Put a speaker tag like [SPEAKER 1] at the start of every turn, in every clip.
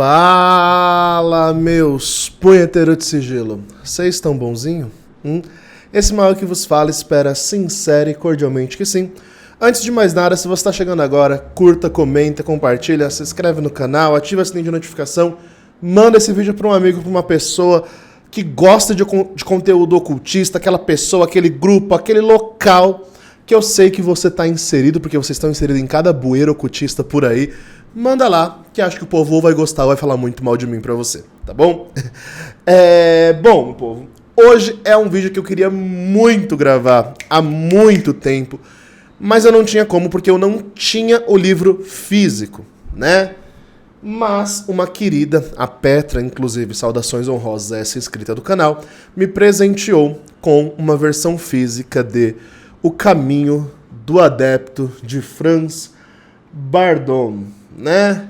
[SPEAKER 1] Fala, meus punheteiros de sigilo. Vocês estão bonzinho? Esse mal que vos fala espera sincero e cordialmente que sim. Antes de mais nada, se você está chegando agora, curta, comenta, compartilha, se inscreve no canal, ativa o sininho de notificação, manda esse vídeo para um amigo, para uma pessoa que gosta de conteúdo ocultista, aquela pessoa, aquele grupo, aquele local que eu sei que você está inserido, porque vocês estão inseridos em cada bueiro ocultista por aí. Manda lá, que acho que o povo ou vai gostar ou vai falar muito mal de mim pra você, tá bom? Bom, povo, hoje é um vídeo que eu queria muito gravar há muito tempo, mas eu não tinha como porque eu não tinha o livro físico, né? Mas uma querida, a Petra, inclusive, saudações honrosas a essa inscrita do canal, me presenteou com uma versão física de O Caminho do Adepto, de Franz Bardon, né?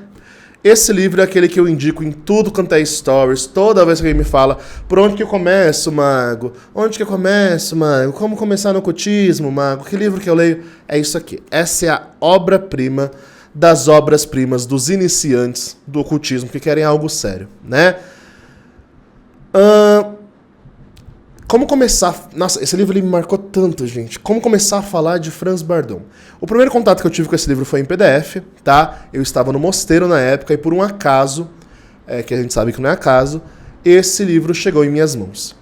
[SPEAKER 1] Esse livro é aquele que eu indico em tudo quanto é stories, toda vez que alguém me fala, por onde que eu começo, mago? Onde que eu começo, mago? Como começar no ocultismo, mago? Que livro que eu leio? É isso aqui. Essa é a obra-prima das obras-primas dos iniciantes do ocultismo que querem algo sério, né? Como começar... Nossa, esse livro ele me marcou tanto, gente. Como começar a falar de Franz Bardon? O primeiro contato que eu tive com esse livro foi em PDF, tá? Eu estava no mosteiro na época e por um acaso, que a gente sabe que não é acaso, esse livro chegou em minhas mãos.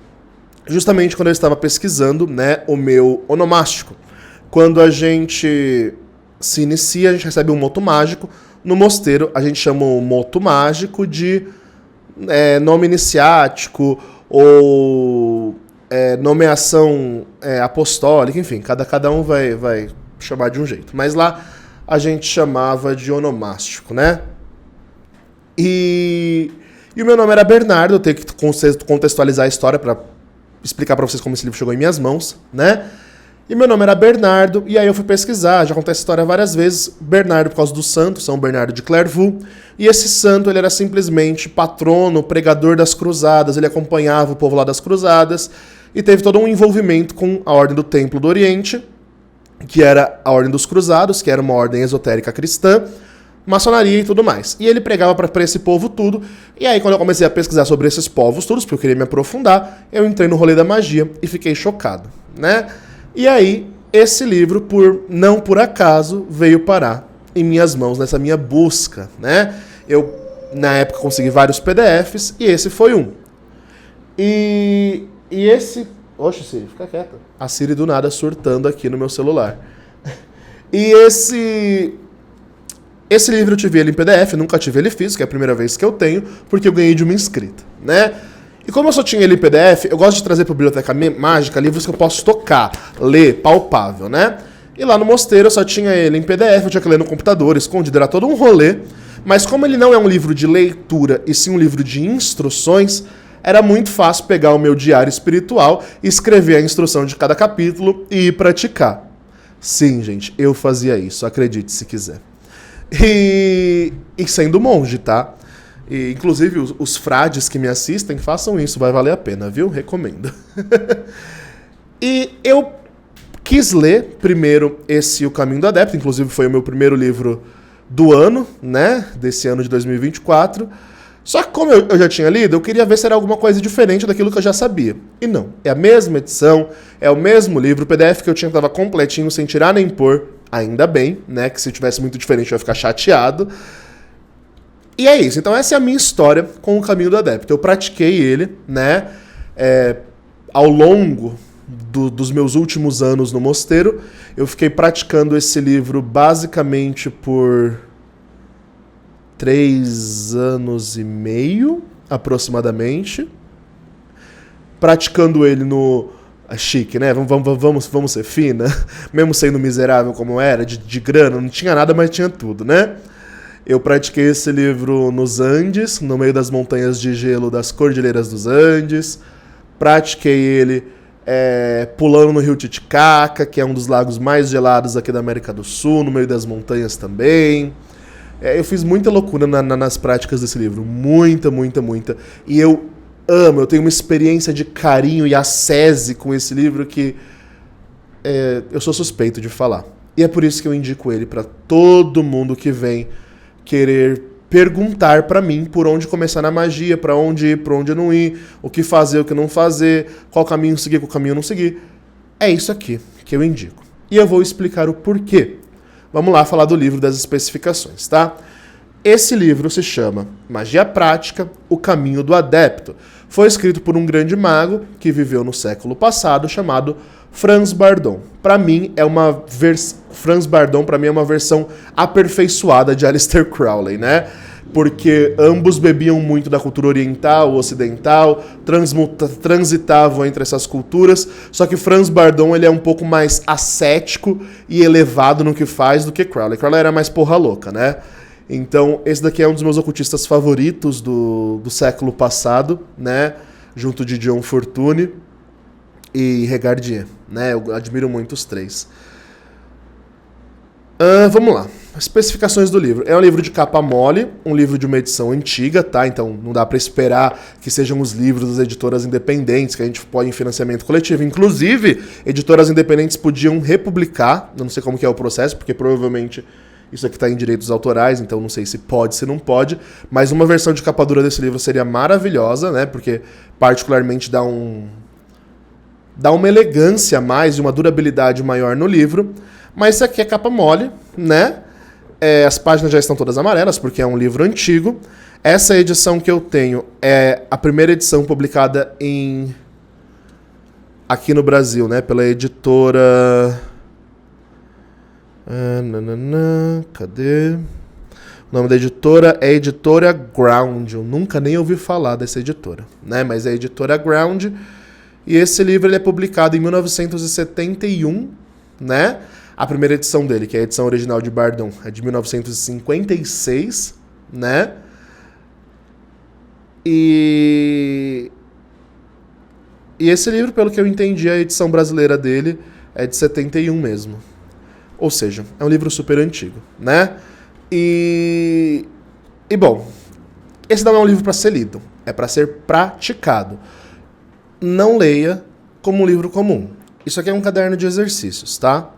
[SPEAKER 1] Justamente quando eu estava pesquisando, né, o meu onomástico. Quando a gente se inicia, a gente recebe um moto mágico. No mosteiro, a gente chama o moto mágico de nome iniciático ou... nomeação apostólica, enfim, cada um vai chamar de um jeito. Mas lá a gente chamava de onomástico, né? E o meu nome era Bernardo, eu tenho que contextualizar a história para explicar para vocês como esse livro chegou em minhas mãos, né? E meu nome era Bernardo, e aí eu fui pesquisar, já contei essa história várias vezes, Bernardo por causa do santo, São Bernardo de Clairvaux, e esse santo ele era simplesmente patrono, pregador das cruzadas, ele acompanhava o povo lá das cruzadas, e teve todo um envolvimento com a Ordem do Templo do Oriente, que era a Ordem dos Cruzados, que era uma ordem esotérica cristã, maçonaria e tudo mais. E ele pregava para esse povo tudo, e aí quando eu comecei a pesquisar sobre esses povos todos, porque eu queria me aprofundar, eu entrei no rolê da magia e fiquei chocado, né? E aí, esse livro, não por acaso, veio parar em minhas mãos nessa minha busca, né? Eu, na época, consegui vários PDFs e esse foi um. E esse... Oxe, Siri, fica quieta. A Siri do nada surtando aqui no meu celular. E esse livro eu tive ele em PDF, nunca tive ele físico, é a primeira vez que eu tenho, porque eu ganhei de uma inscrita, né? E como eu só tinha ele em PDF, eu gosto de trazer para a Biblioteca Mágica livros que eu posso tocar, ler, palpável, né? E lá no mosteiro eu só tinha ele em PDF, eu tinha que ler no computador, escondido, era todo um rolê. Mas como ele não é um livro de leitura, e sim um livro de instruções, era muito fácil pegar o meu diário espiritual, escrever a instrução de cada capítulo e ir praticar. Sim, gente, eu fazia isso, acredite se quiser. E sendo monge, tá? E, inclusive, os frades que me assistem, façam isso, vai valer a pena, viu? Recomendo. E eu quis ler primeiro O Caminho do Adepto, inclusive foi o meu primeiro livro do ano, né? Desse ano de 2024. Só que como eu já tinha lido, eu queria ver se era alguma coisa diferente daquilo que eu já sabia. E não, é a mesma edição, é o mesmo livro, o PDF que eu tinha estava completinho, sem tirar nem pôr, ainda bem, né? Que se tivesse muito diferente eu ia ficar chateado. E é isso, então essa é a minha história com O Caminho do Adepto. Eu pratiquei ele, né, ao longo dos meus últimos anos no mosteiro. Eu fiquei praticando esse livro basicamente por 3 anos e meio, aproximadamente. Praticando ele no... chique, né? Vamos ser fina. Mesmo sendo miserável como era, de grana, não tinha nada, mas tinha tudo, né? Eu pratiquei esse livro nos Andes, no meio das montanhas de gelo das Cordilheiras dos Andes. Pratiquei ele pulando no rio Titicaca, que é um dos lagos mais gelados aqui da América do Sul, no meio das montanhas também. Eu fiz muita loucura nas práticas desse livro. Muita. E eu amo, eu tenho uma experiência de carinho e ascese com esse livro que eu sou suspeito de falar. E é por isso que eu indico ele para todo mundo que vem querer perguntar pra mim por onde começar na magia, pra onde ir, pra onde não ir, o que fazer, o que não fazer, qual caminho seguir, qual caminho não seguir. É isso aqui que eu indico. E eu vou explicar o porquê. Vamos lá falar do livro das especificações, tá? Esse livro se chama Magia Prática, O Caminho do Adepto. Foi escrito por um grande mago que viveu no século passado, chamado Franz Bardon. Franz Bardon, para mim, é uma versão aperfeiçoada de Aleister Crowley, né? Porque ambos bebiam muito da cultura oriental, ocidental, transitavam entre essas culturas, só que Franz Bardon ele é um pouco mais ascético e elevado no que faz do que Crowley. Crowley era mais porra louca, né? Então, esse daqui é um dos meus ocultistas favoritos do século passado, né? Junto de John Fortune e Regardier, né? Eu admiro muito os três. Vamos lá. Especificações do livro. É um livro de capa mole, um livro de uma edição antiga, tá? Então não dá para esperar que sejam os livros das editoras independentes que a gente põe em financiamento coletivo. Inclusive, editoras independentes podiam republicar, eu não sei como que é o processo, porque provavelmente isso aqui está em direitos autorais, então não sei se pode, se não pode, mas uma versão de capa dura desse livro seria maravilhosa, né? Porque particularmente dá uma elegância a mais e uma durabilidade maior no livro. Mas isso aqui é capa mole, né? As páginas já estão todas amarelas, porque é um livro antigo. Essa edição que eu tenho é a primeira edição publicada aqui no Brasil, né? Pela editora... Cadê? O nome da editora é Editora Ground. Eu nunca nem ouvi falar dessa editora, né? Mas é a Editora Ground. E esse livro ele é publicado em 1971, né? A primeira edição dele, que é a edição original de Bardon, é de 1956, né? E esse livro, pelo que eu entendi, a edição brasileira dele é de 71 mesmo. Ou seja, é um livro super antigo, né? E bom, esse não é um livro para ser lido, é para ser praticado. Não leia como um livro comum. Isso aqui é um caderno de exercícios, tá?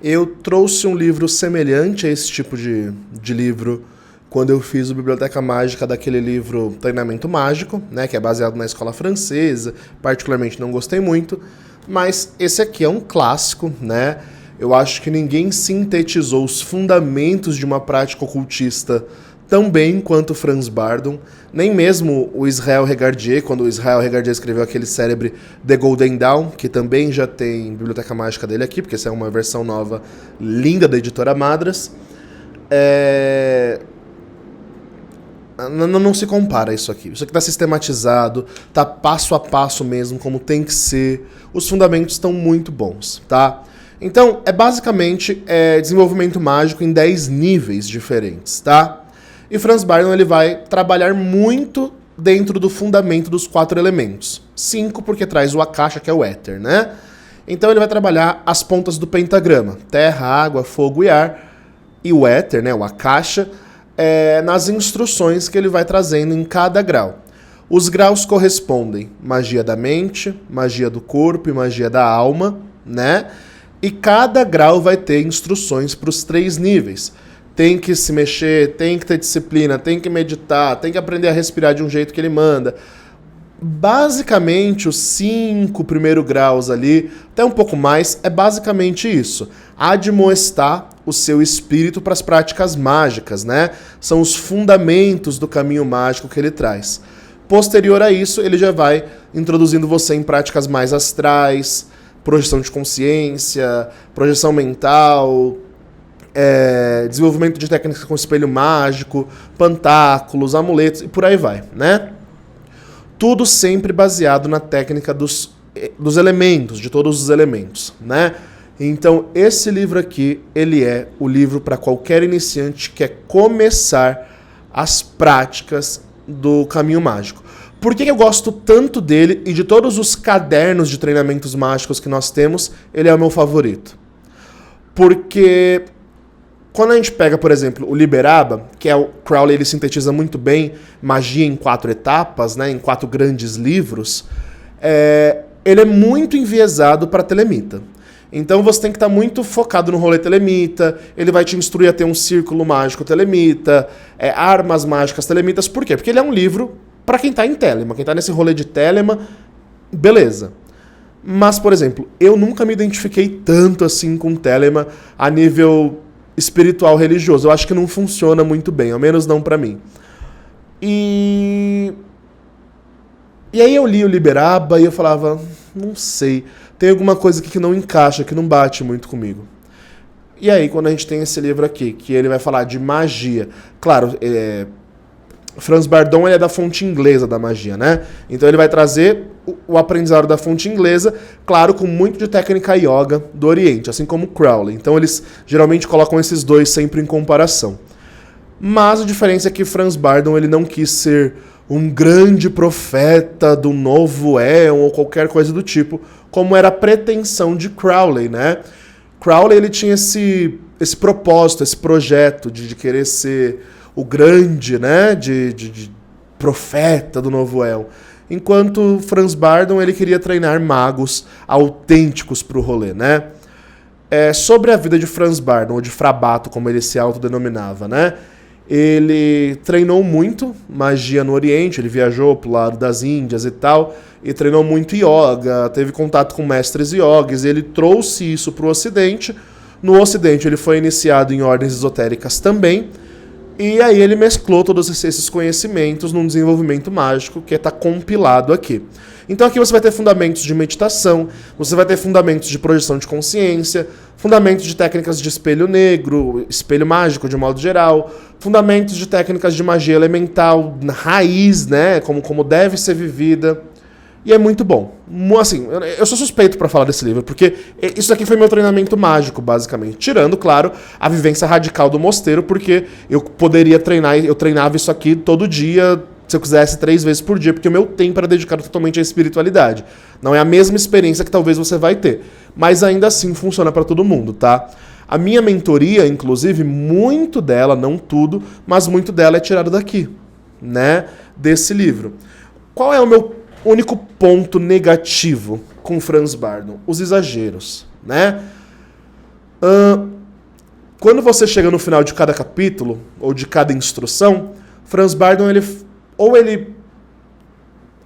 [SPEAKER 1] Eu trouxe um livro semelhante a esse tipo de livro quando eu fiz o Biblioteca Mágica daquele livro Treinamento Mágico, né, que é baseado na escola francesa, particularmente não gostei muito, mas esse aqui é um clássico, né? Eu acho que ninguém sintetizou os fundamentos de uma prática ocultista tão bem quanto Franz Bardon, nem mesmo o Israel Regardier, quando o Israel Regardier escreveu aquele célebre The Golden Dawn, que também já tem Biblioteca Mágica dele aqui, porque essa é uma versão nova, linda, da editora Madras. Não se compara isso aqui. Isso aqui está sistematizado, tá passo a passo mesmo, como tem que ser. Os fundamentos estão muito bons, tá? Então, é basicamente desenvolvimento mágico em 10 níveis diferentes, tá? E Franz Bardon ele vai trabalhar muito dentro do fundamento dos 4 elementos. 5 porque traz o Akasha, que é o éter, né? Então ele vai trabalhar as pontas do pentagrama. Terra, água, fogo e ar. E o éter, né, o Akasha, nas instruções que ele vai trazendo em cada grau. Os graus correspondem magia da mente, magia do corpo e magia da alma, né? E cada grau vai ter instruções para os 3 níveis. Tem que se mexer, tem que ter disciplina, tem que meditar, tem que aprender a respirar de um jeito que ele manda. Basicamente, os 5 primeiros graus ali, até um pouco mais, é basicamente isso. Admoestar o seu espírito para as práticas mágicas, né? São os fundamentos do caminho mágico que ele traz. Posterior a isso, ele já vai introduzindo você em práticas mais astrais, projeção de consciência, projeção mental, desenvolvimento de técnicas com espelho mágico, pantáculos, amuletos e por aí vai, né? Tudo sempre baseado na técnica dos elementos, de todos os elementos, né? Então, esse livro aqui, ele é o livro para qualquer iniciante que quer começar as práticas do caminho mágico. Por que eu gosto tanto dele e de todos os cadernos de treinamentos mágicos que nós temos, ele é o meu favorito? Porque quando a gente pega, por exemplo, o Liberaba, que é o Crowley, ele sintetiza muito bem magia em 4 etapas, né, em 4 grandes livros, ele é muito enviesado para telemita. Então você tem que estar muito focado no rolê telemita, ele vai te instruir a ter um círculo mágico telemita, armas mágicas telemitas. Por quê? Porque ele é um livro para quem tá em Telema. Quem tá nesse rolê de Telema, beleza. Mas, por exemplo, eu nunca me identifiquei tanto assim com Telema a nível espiritual religioso. Eu acho que não funciona muito bem, ao menos não pra mim. E aí eu li o Liberaba e eu falava, não sei, tem alguma coisa aqui que não encaixa, que não bate muito comigo. E aí, quando a gente tem esse livro aqui, que ele vai falar de magia, claro, Franz Bardon ele é da fonte inglesa da magia, né? Então ele vai trazer o aprendizado da fonte inglesa, claro, com muito de técnica yoga do Oriente, assim como Crowley. Então eles geralmente colocam esses dois sempre em comparação. Mas a diferença é que Franz Bardon ele não quis ser um grande profeta do novo éon ou qualquer coisa do tipo, como era a pretensão de Crowley, né? Crowley ele tinha esse propósito, esse projeto de querer ser o grande, né, de profeta do novo éon. Enquanto Franz Bardon ele queria treinar magos autênticos para o rolê, né? Sobre a vida de Franz Bardon, ou de Frabato, como ele se autodenominava, né? Ele treinou muito magia no Oriente, ele viajou pro lado das Índias e tal, e treinou muito yoga, teve contato com mestres yogis, e ele trouxe isso para o Ocidente. No Ocidente ele foi iniciado em ordens esotéricas também, e aí ele mesclou todos esses conhecimentos num desenvolvimento mágico que está compilado aqui. Então aqui você vai ter fundamentos de meditação, você vai ter fundamentos de projeção de consciência, fundamentos de técnicas de espelho negro, espelho mágico de modo geral, fundamentos de técnicas de magia elemental, raiz, né, como deve ser vivida. E é muito bom. Assim, eu sou suspeito para falar desse livro, porque isso aqui foi meu treinamento mágico, basicamente. Tirando, claro, a vivência radical do mosteiro, porque eu poderia treinar, eu treinava isso aqui todo dia, se eu quisesse 3 vezes por dia, porque o meu tempo era dedicado totalmente à espiritualidade. Não é a mesma experiência que talvez você vai ter. Mas ainda assim funciona para todo mundo, tá? A minha mentoria, inclusive, muito dela, não tudo, mas muito dela é tirado daqui, né? Desse livro. Qual é o meu único ponto negativo com Franz Bardon? Os exageros, né? Quando você chega no final de cada capítulo, ou de cada instrução, Franz Bardon, ele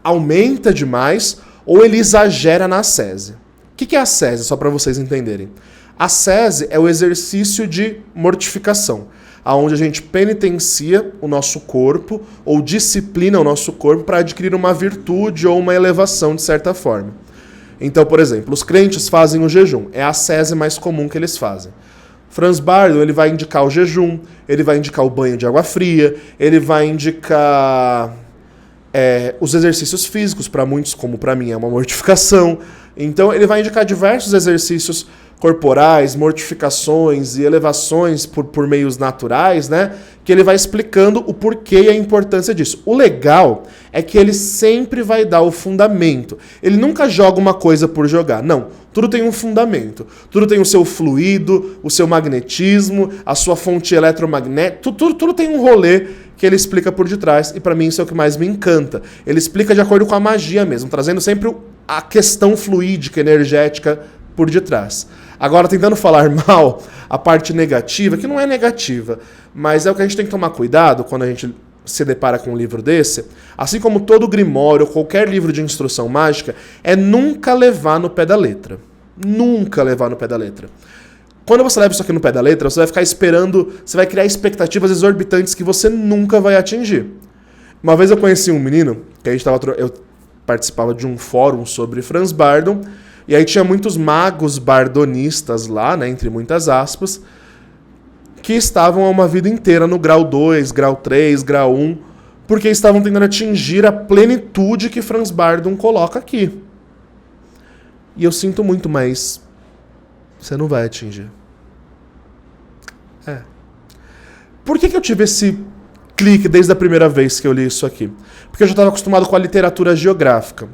[SPEAKER 1] aumenta demais, ou ele exagera na ascese. O que é a ascese, só para vocês entenderem? A ascese é o exercício de mortificação, onde a gente penitencia o nosso corpo ou disciplina o nosso corpo para adquirir uma virtude ou uma elevação de certa forma. Então, por exemplo, os crentes fazem o jejum, é a ascese mais comum que eles fazem. Franz Bardon ele vai indicar o jejum, ele vai indicar o banho de água fria, ele vai indicar os exercícios físicos, para muitos, como para mim, é uma mortificação. Então ele vai indicar diversos exercícios corporais, mortificações e elevações por meios naturais, né? Que ele vai explicando o porquê e a importância disso. O legal é que ele sempre vai dar o fundamento. Ele nunca joga uma coisa por jogar. Não. Tudo tem um fundamento. Tudo tem o seu fluido, o seu magnetismo, a sua fonte eletromagnética. Tudo tem um rolê que ele explica por detrás. E pra mim isso é o que mais me encanta. Ele explica de acordo com a magia mesmo, trazendo sempre a questão fluídica, energética por detrás. Agora, tentando falar mal, a parte negativa, que não é negativa, mas é o que a gente tem que tomar cuidado quando a gente se depara com um livro desse, assim como todo grimório, qualquer livro de instrução mágica, é nunca levar no pé da letra. Nunca levar no pé da letra. Quando você leva isso aqui no pé da letra, você vai ficar esperando, você vai criar expectativas exorbitantes que você nunca vai atingir. Uma vez eu conheci um menino, que eu participava de um fórum sobre Franz Bardon, e aí tinha muitos magos bardonistas lá, né, entre muitas aspas, que estavam há uma vida inteira no grau 2, grau 3, grau 1, porque estavam tentando atingir a plenitude que Franz Bardon coloca aqui. E eu sinto muito, mas você não vai atingir. Por que eu tive esse clique desde a primeira vez que eu li isso aqui? Porque eu já estava acostumado com a literatura geográfica.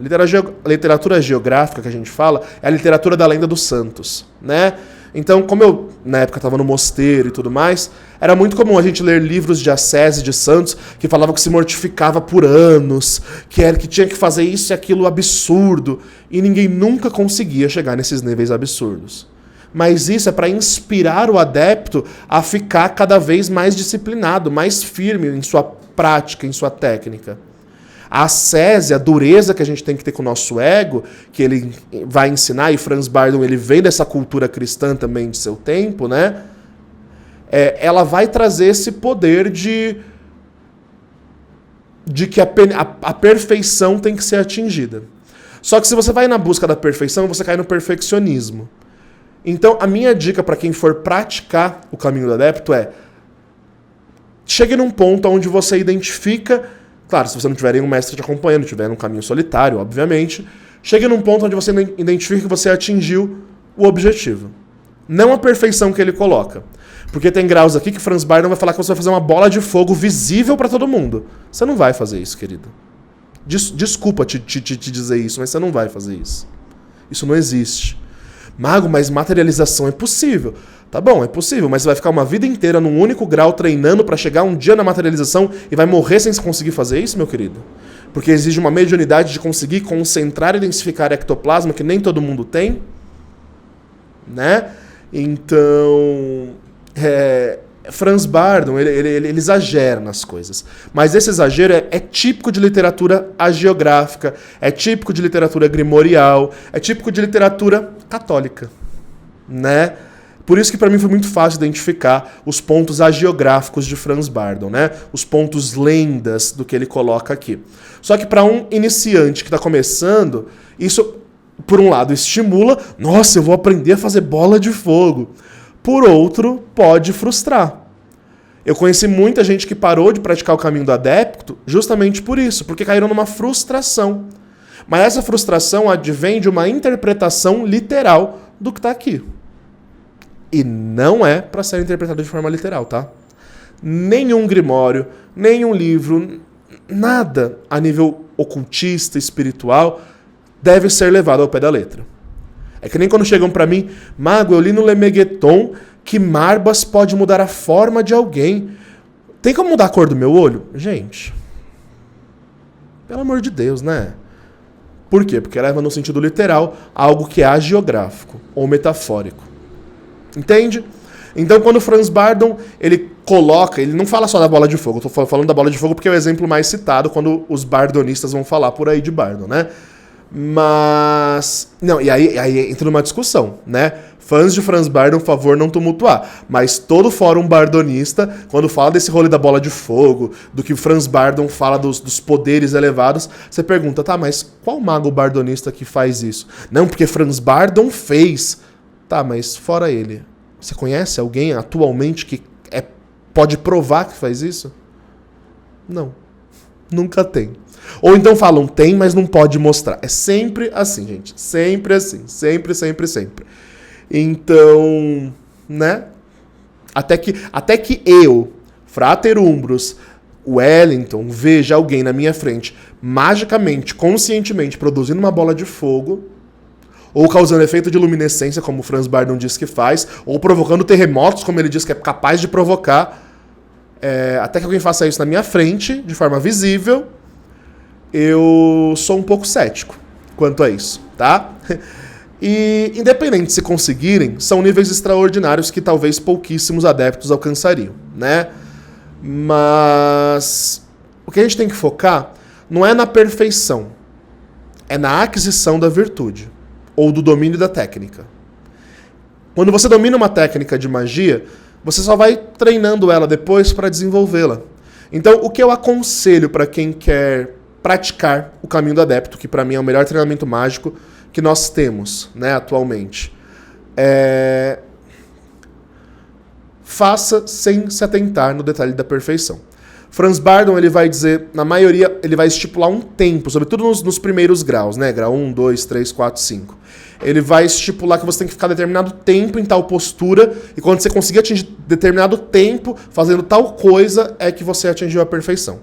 [SPEAKER 1] Literatura geográfica que a gente fala é a literatura da lenda dos santos, né? Então, como eu, na época, estava no mosteiro e tudo mais, era muito comum a gente ler livros de ascese de santos que falavam que se mortificava por anos, que tinha que fazer isso e aquilo absurdo, e ninguém nunca conseguia chegar nesses níveis absurdos. mas isso é para inspirar o adepto a ficar cada vez mais disciplinado, mais firme em sua prática, em sua técnica. A ascese, a dureza que a gente tem que ter com o nosso ego, que ele vai ensinar, e Franz Bardon ele vem dessa cultura cristã também de seu tempo, né? Ela vai trazer esse poder de que a perfeição tem que ser atingida. Só que se você vai na busca da perfeição, você cai no perfeccionismo. Então, a minha dica para quem for praticar o caminho do adepto chegue num ponto onde você identifica, claro, se você não tiver nenhum mestre te acompanhando, tiver num caminho solitário, obviamente, chegue num ponto onde você identifica que você atingiu o objetivo. Não a perfeição que ele coloca. Porque tem graus aqui que Franz Bardon vai falar que você vai fazer uma bola de fogo visível para todo mundo. Você não vai fazer isso, querido. Desculpa te dizer isso, mas você não vai fazer isso. Isso não existe. Mago, mas materialização é possível. Tá bom, é possível, mas você vai ficar uma vida inteira num único grau treinando para chegar um dia na materialização e vai morrer sem conseguir fazer isso, meu querido? Porque exige uma mediunidade de conseguir concentrar e densificar ectoplasma que nem todo mundo tem, né? Então, Franz Bardon, ele exagera nas coisas. Mas esse exagero é típico de literatura hagiográfica, é típico de literatura grimorial, é típico de literatura católica, né? Por isso que para mim foi muito fácil identificar os pontos hagiográficos de Franz Bardon, né? Os pontos lendas do que ele coloca aqui. Só que para um iniciante que está começando, isso, por um lado, estimula, nossa, eu vou aprender a fazer bola de fogo. Por outro, pode frustrar. Eu conheci muita gente que parou de praticar o caminho do adepto justamente por isso, porque caíram numa frustração. Mas essa frustração advém de uma interpretação literal do que está aqui. E não é para ser interpretado de forma literal, tá? Nenhum grimório, nenhum livro, nada a nível ocultista, espiritual, deve ser levado ao pé da letra. É que nem quando chegam pra mim, Mago, eu li no Lemegeton que Marbas pode mudar a forma de alguém. Tem como mudar a cor do meu olho? Gente, pelo amor de Deus, né? Por quê? Porque leva no sentido literal algo que é hagiográfico ou metafórico. Entende? Então, quando Franz Bardon, ele coloca, ele não fala só da bola de fogo, eu tô falando da bola de fogo porque é o exemplo mais citado quando os bardonistas vão falar por aí de Bardon, né? Mas... não, e aí entra numa discussão, né? Fãs de Franz Bardon, por favor, não tumultuar. Mas todo fórum bardonista, quando fala desse rolê da bola de fogo, do que Franz Bardon fala dos poderes elevados, você pergunta, tá, mas qual mago bardonista que faz isso? Não, porque Franz Bardon fez. Tá, mas fora ele, você conhece alguém atualmente que pode provar que faz isso? Não. Nunca tem. Ou então falam, tem, mas não pode mostrar. É sempre assim, gente. Sempre assim. Sempre, sempre, sempre. Então, né? Até que eu, Frater Umbros, Wellington, veja alguém na minha frente, magicamente, conscientemente, produzindo uma bola de fogo, ou causando efeito de luminescência, como o Franz Bardon diz que faz, ou provocando terremotos, como ele diz que é capaz de provocar, até que alguém faça isso na minha frente, de forma visível, eu sou um pouco cético quanto a isso, tá? E, independente se conseguirem, são níveis extraordinários que talvez pouquíssimos adeptos alcançariam, né? Mas o que a gente tem que focar não é na perfeição, é na aquisição da virtude, ou do domínio da técnica. Quando você domina uma técnica de magia, você só vai treinando ela depois para desenvolvê-la. Então, o que eu aconselho para quem quer praticar o caminho do adepto, que para mim é o melhor treinamento mágico que nós temos, né, atualmente, faça sem se atentar no detalhe da perfeição. Franz Bardon, ele vai dizer, na maioria, ele vai estipular um tempo, sobretudo nos primeiros graus, né? Grau 1, 2, 3, 4, 5. Ele vai estipular que você tem que ficar determinado tempo em tal postura, e quando você conseguir atingir determinado tempo fazendo tal coisa, é que você atingiu a perfeição.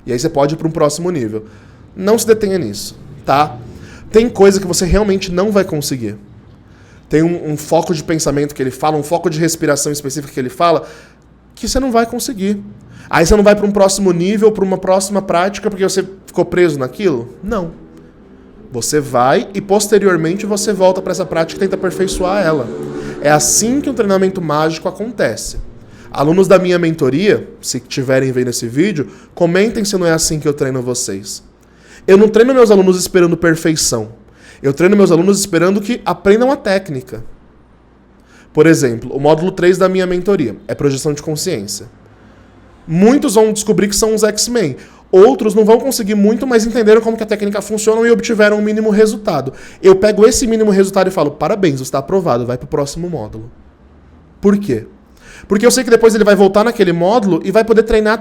[SPEAKER 1] E aí você pode ir para um próximo nível. Não se detenha nisso, tá? Tem coisa que você realmente não vai conseguir. Tem um foco de pensamento que ele fala, um foco de respiração específico que ele fala, que você não vai conseguir. Aí você não vai para um próximo nível, para uma próxima prática, porque você ficou preso naquilo? Não. Você vai e posteriormente você volta para essa prática e tenta aperfeiçoar ela. É assim que um treinamento mágico acontece. Alunos da minha mentoria, se estiverem vendo esse vídeo, comentem se não é assim que eu treino vocês. Eu não treino meus alunos esperando perfeição. Eu treino meus alunos esperando que aprendam a técnica. Por exemplo, o módulo 3 da minha mentoria é projeção de consciência. Muitos vão descobrir que são os X-Men. Outros não vão conseguir muito, mas entenderam como que a técnica funciona e obtiveram um mínimo resultado. Eu pego esse mínimo resultado e falo, parabéns, você está aprovado, vai para o próximo módulo. Por quê? Porque eu sei que depois ele vai voltar naquele módulo e vai poder treinar,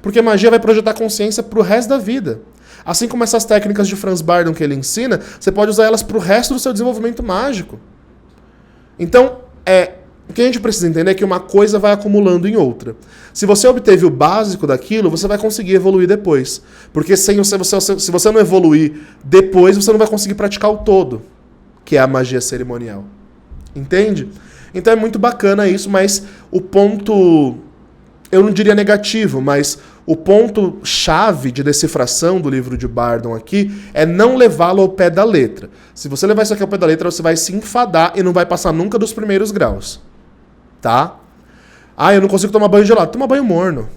[SPEAKER 1] porque magia vai projetar consciência pro resto da vida. Assim como essas técnicas de Franz Bardon que ele ensina, você pode usar elas pro resto do seu desenvolvimento mágico. Então, o que a gente precisa entender é que uma coisa vai acumulando em outra. Se você obteve o básico daquilo, você vai conseguir evoluir depois. Porque se você não evoluir depois, você não vai conseguir praticar o todo, que é a magia cerimonial. Entende? Então é muito bacana isso, mas o ponto, eu não diria negativo, mas o ponto chave de decifração do livro de Bardon aqui é não levá-lo ao pé da letra. Se você levar isso aqui ao pé da letra, você vai se enfadar e não vai passar nunca dos primeiros graus. Tá? Ah, eu não consigo tomar banho gelado. Toma banho morno.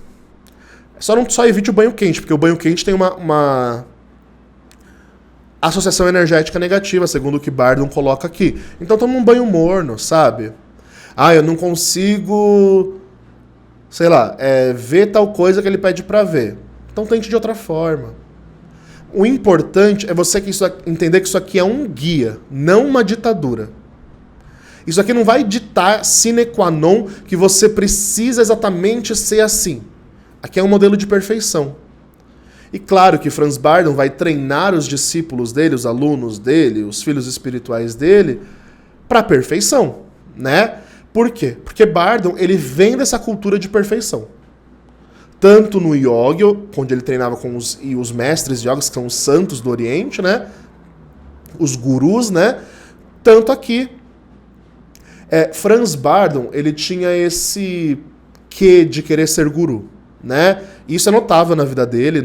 [SPEAKER 1] Só evite o banho quente, porque o banho quente tem uma associação energética negativa, segundo o que Bardon coloca aqui. Então toma um banho morno, sabe? Ah, eu não consigo, sei lá, ver tal coisa que ele pede pra ver. Então tente de outra forma. O importante é você entender que isso aqui é um guia, não uma ditadura. Isso aqui não vai ditar sine qua non que você precisa exatamente ser assim. Aqui é um modelo de perfeição. E claro que Franz Bardon vai treinar os discípulos dele, os alunos dele, os filhos espirituais dele, para a perfeição, né? Por quê? Porque Bardon, ele vem dessa cultura de perfeição. Tanto no yoga, onde ele treinava com os mestres de yoga, que são os santos do Oriente, né? Os gurus, né? Tanto aqui. Franz Bardon, ele tinha esse quê de querer ser guru, né? Isso é notável na vida dele,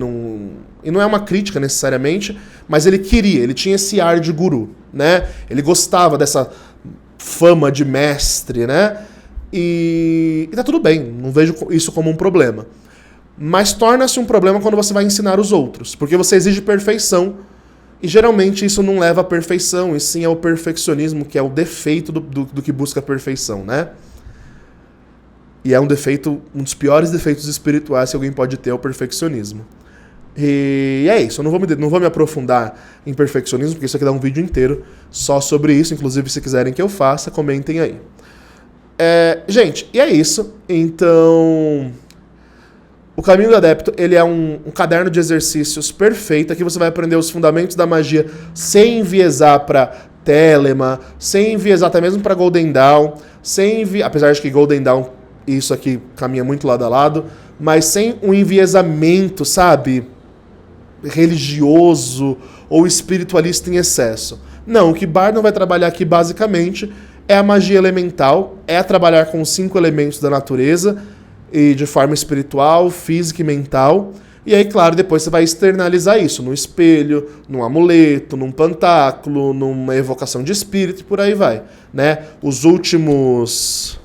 [SPEAKER 1] e não é uma crítica necessariamente, mas ele tinha esse ar de guru, né? Ele gostava dessa fama de mestre, né? E tá tudo bem, não vejo isso como um problema. Mas torna-se um problema quando você vai ensinar os outros, porque você exige perfeição, e geralmente isso não leva à perfeição, e sim ao perfeccionismo, que é o defeito do que busca a perfeição, né? E é um dos piores defeitos espirituais que alguém pode ter, é o perfeccionismo. E é isso, eu não vou me aprofundar em perfeccionismo, porque isso aqui dá um vídeo inteiro só sobre isso, inclusive se quiserem que eu faça, comentem aí. Gente, e é isso. Então, o Caminho do Adepto, ele é um caderno de exercícios perfeito. Aqui você vai aprender os fundamentos da magia sem enviesar para Telema, sem enviesar até mesmo para Golden Dawn, apesar de que Golden Dawn, isso aqui caminha muito lado a lado, mas sem um enviesamento, sabe, religioso ou espiritualista em excesso. Não, o que Bardon vai trabalhar aqui basicamente é a magia elemental, é trabalhar com os 5 elementos da natureza, e de forma espiritual, física e mental. E aí, claro, depois você vai externalizar isso no espelho, num amuleto, num pantáculo, numa evocação de espírito e por aí vai, né? As últimas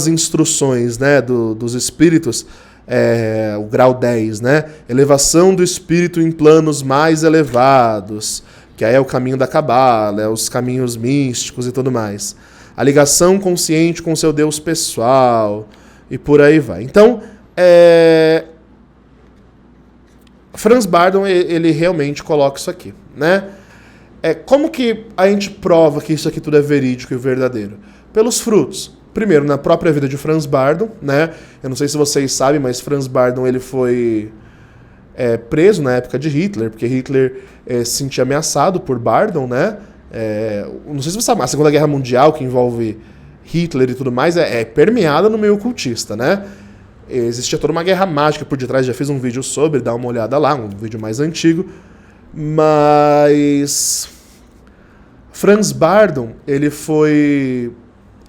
[SPEAKER 1] instruções, né, dos espíritos, o grau 10, né? Elevação do espírito em planos mais elevados, que aí é o caminho da Cabala, os caminhos místicos e tudo mais. A ligação consciente com o seu Deus pessoal, e por aí vai. Então, Franz Bardon, ele realmente coloca isso aqui, né? Como que a gente prova que isso aqui tudo é verídico e verdadeiro? Pelos frutos. Primeiro, na própria vida de Franz Bardon, né? Eu não sei se vocês sabem, mas Franz Bardon, ele foi preso na época de Hitler, porque Hitler se sentia ameaçado por Bardon, né? Não sei se você sabe, a Segunda Guerra Mundial, que envolve Hitler e tudo mais, é permeada no meio ocultista, né? Existia toda uma guerra mágica por detrás, já fiz um vídeo sobre, dá uma olhada lá, um vídeo mais antigo. Mas Franz Bardon, ele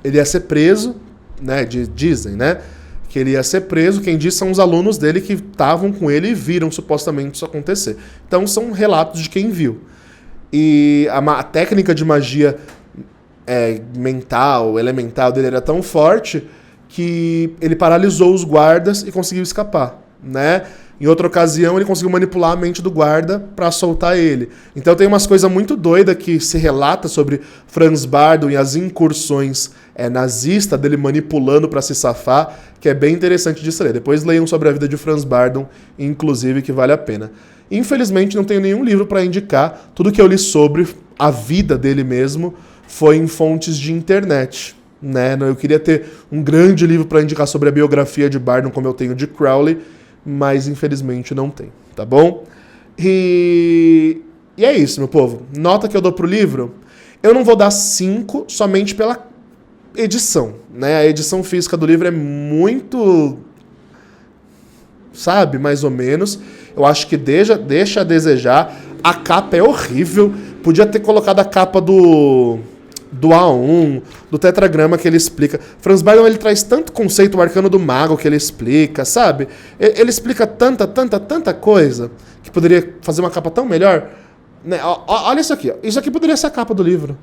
[SPEAKER 1] ia ser preso, né? Dizem, né? Que ele ia ser preso, quem diz são os alunos dele que estavam com ele e viram supostamente isso acontecer. Então são relatos de quem viu. E a técnica de magia mental, elemental dele era tão forte que ele paralisou os guardas e conseguiu escapar, né? Em outra ocasião, ele conseguiu manipular a mente do guarda para soltar ele. Então tem umas coisas muito doidas que se relata sobre Franz Bardon e as incursões nazistas dele manipulando para se safar, que é bem interessante de se ler. Depois leiam sobre a vida de Franz Bardon, inclusive, que vale a pena. Infelizmente, não tenho nenhum livro para indicar. Tudo que eu li sobre a vida dele mesmo foi em fontes de internet, né? Eu queria ter um grande livro para indicar sobre a biografia de Bardon, como eu tenho de Crowley, mas infelizmente não tem, tá bom? E é isso, meu povo. Nota que eu dou pro livro, eu não vou dar 5 somente pela edição, né? A edição física do livro é muito, sabe, mais ou menos. Eu acho que deixa a desejar. A capa é horrível. Podia ter colocado a capa do A1, do tetragrama que ele explica. Franz Bardon, ele traz tanto conceito, o arcano do mago que ele explica, sabe? Ele explica tanta coisa que poderia fazer uma capa tão melhor. Né? Olha isso aqui. Ó. Isso aqui poderia ser a capa do livro.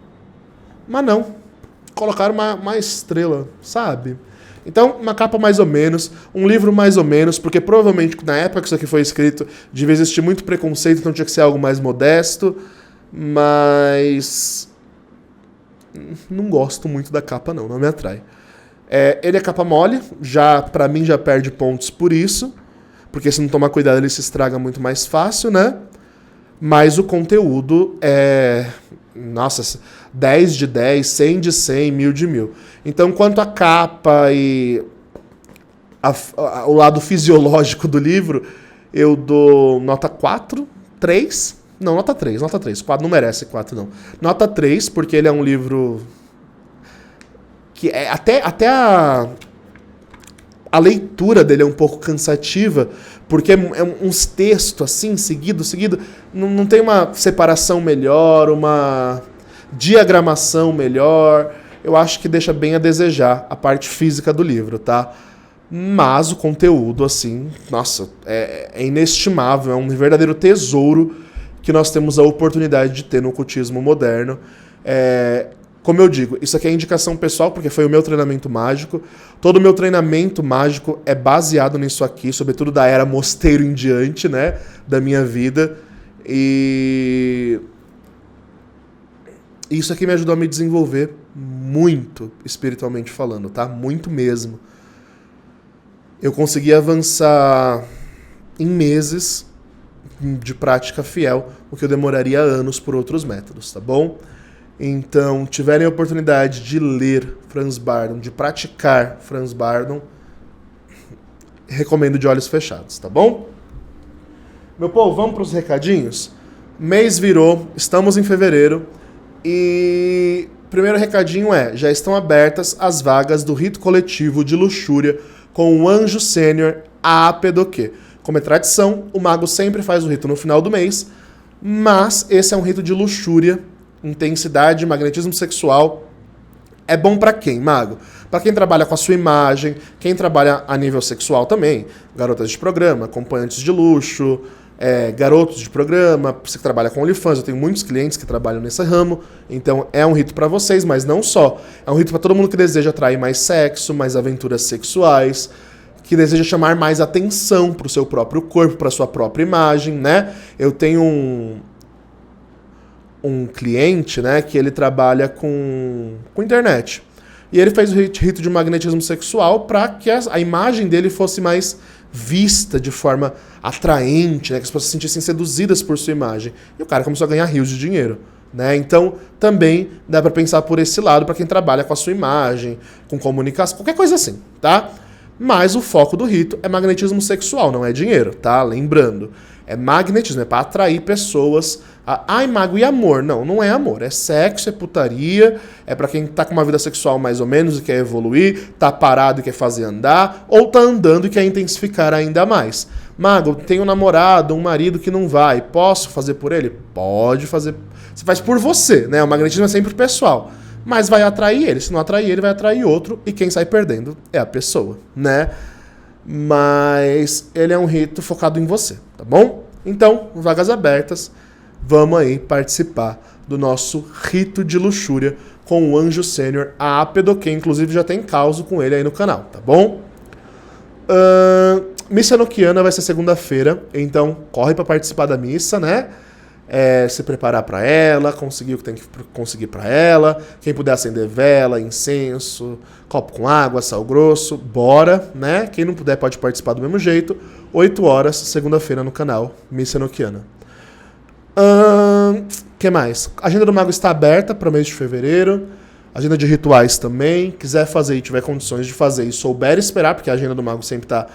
[SPEAKER 1] Mas não. Colocaram uma estrela, sabe? Então, uma capa mais ou menos, um livro mais ou menos, porque provavelmente na época que isso aqui foi escrito devia existir muito preconceito, então tinha que ser algo mais modesto, mas não gosto muito da capa não me atrai. Ele é capa mole, pra mim já perde pontos por isso, porque se não tomar cuidado ele se estraga muito mais fácil, né? Mas o conteúdo é... Nossa, 10 de 10, 100 de 100, 1000 de 1000. Então, quanto à capa e o lado fisiológico do livro, eu dou nota 4, 3. Não, nota 3. 4 não merece 4, não. Nota 3, porque ele é um livro que até a leitura dele é um pouco cansativa, porque é uns textos assim, seguido, não tem uma separação melhor, uma diagramação melhor. Eu acho que deixa bem a desejar a parte física do livro, tá? Mas o conteúdo, assim, nossa, é inestimável, é um verdadeiro tesouro que nós temos a oportunidade de ter no ocultismo moderno. Como eu digo, isso aqui é indicação pessoal, porque foi o meu treinamento mágico. Todo o meu treinamento mágico é baseado nisso aqui, sobretudo da era mosteiro em diante, né, da minha vida. E isso aqui me ajudou a me desenvolver muito, espiritualmente falando, tá? Muito mesmo. Eu consegui avançar em meses de prática fiel, o que eu demoraria anos por outros métodos, tá bom? Então, tiverem a oportunidade de ler Franz Bardon, de praticar Franz Bardon, recomendo de olhos fechados, tá bom? Meu povo, vamos para os recadinhos? Mês virou, estamos em fevereiro e primeiro recadinho já estão abertas as vagas do rito coletivo de luxúria com o anjo sênior Apedoque. Como é tradição, o mago sempre faz o rito no final do mês, mas esse é um rito de luxúria, intensidade, magnetismo sexual. É bom pra quem, mago? Pra quem trabalha com a sua imagem, quem trabalha a nível sexual também, garotas de programa, acompanhantes de luxo, garotos de programa, você que trabalha com OnlyFans, eu tenho muitos clientes que trabalham nesse ramo, então é um rito pra vocês, mas não só. É um rito pra todo mundo que deseja atrair mais sexo, mais aventuras sexuais, que deseja chamar mais atenção pro seu próprio corpo, pra sua própria imagem, né? Eu tenho um cliente, né, que ele trabalha com internet. E ele fez o rito de magnetismo sexual para que a imagem dele fosse mais vista de forma atraente, né, que as pessoas se sentissem seduzidas por sua imagem. E o cara começou a ganhar rios de dinheiro, né? Então, também dá para pensar por esse lado para quem trabalha com a sua imagem, com comunicação, qualquer coisa assim, tá? Mas o foco do rito é magnetismo sexual, não é dinheiro, tá? Lembrando. É magnetismo, é para atrair pessoas. Ai, mago, e amor? Não, não é amor. É sexo, é putaria. É para quem tá com uma vida sexual mais ou menos e quer evoluir, tá parado e quer fazer andar, ou tá andando e quer intensificar ainda mais. Mago, tem um namorado, um marido que não vai. Posso fazer por ele? Pode fazer. Você faz por você, né? O magnetismo é sempre pessoal. Mas vai atrair ele. Se não atrair ele, vai atrair outro. E quem sai perdendo é a pessoa, né? Mas ele é um rito focado em você, tá bom? Então, vagas abertas. vamos aí participar do nosso rito de luxúria com o Anjo Sênior Ápedo, que inclusive já tem causo com ele aí no canal, tá bom? Missa Enoquiana vai ser segunda-feira, então corre para participar da missa, né? Se preparar para ela, conseguir o que tem que conseguir para ela. Quem puder acender vela, incenso, copo com água, sal grosso, bora, né? Quem não puder pode participar do mesmo jeito. 8 horas, segunda-feira no canal Missa Enoquiana. Que mais? A agenda do Mago está aberta para o mês de fevereiro. Agenda de rituais também. Quiser fazer e tiver condições de fazer e souber esperar, porque a agenda do Mago sempre está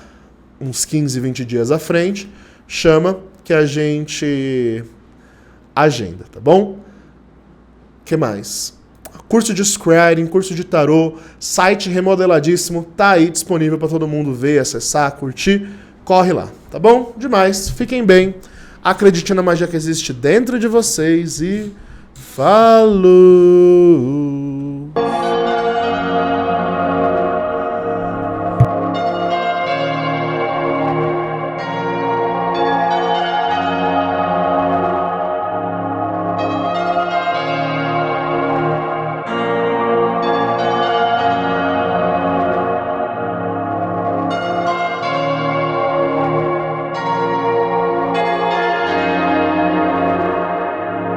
[SPEAKER 1] uns 15, 20 dias à frente, chama que a gente agenda, tá bom? Que mais? Curso de Scrying, curso de tarô, site remodeladíssimo, tá aí disponível para todo mundo ver, acessar, curtir. Corre lá, tá bom? Demais. Fiquem bem. Acredite na magia que existe dentro de vocês e falou!